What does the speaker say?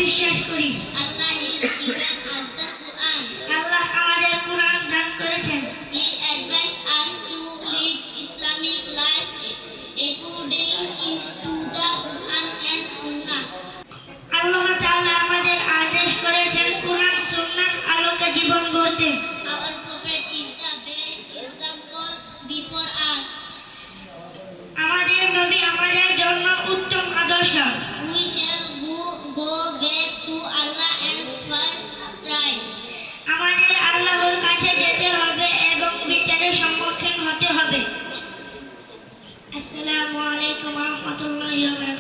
বিশ্বাস করি। Allah is given us the Quran. আল্লাহ আমাদের কুরআন দান করেছেন। He advised us to live Islamic life according to the Quran and Sunnah. আল্লাহ তাআলা আমাদের আদেশ করেছেন কুরআন সুন্নাহর আলোকে জীবন গড়তে। Our Prophet is the best example before us. আমাদের নবী আমাদের জন্য উত্তম আদর্শ। We shall go back to Allah and first right. আমাদের আল্লাহর কাছে যেতে হবে এবং বিচারের সম্মুখীন হতে হবে। আসসালামু আলাইকুম ওয়া রাহমাতুল্লাহি ওয়া বারাকাতুহু।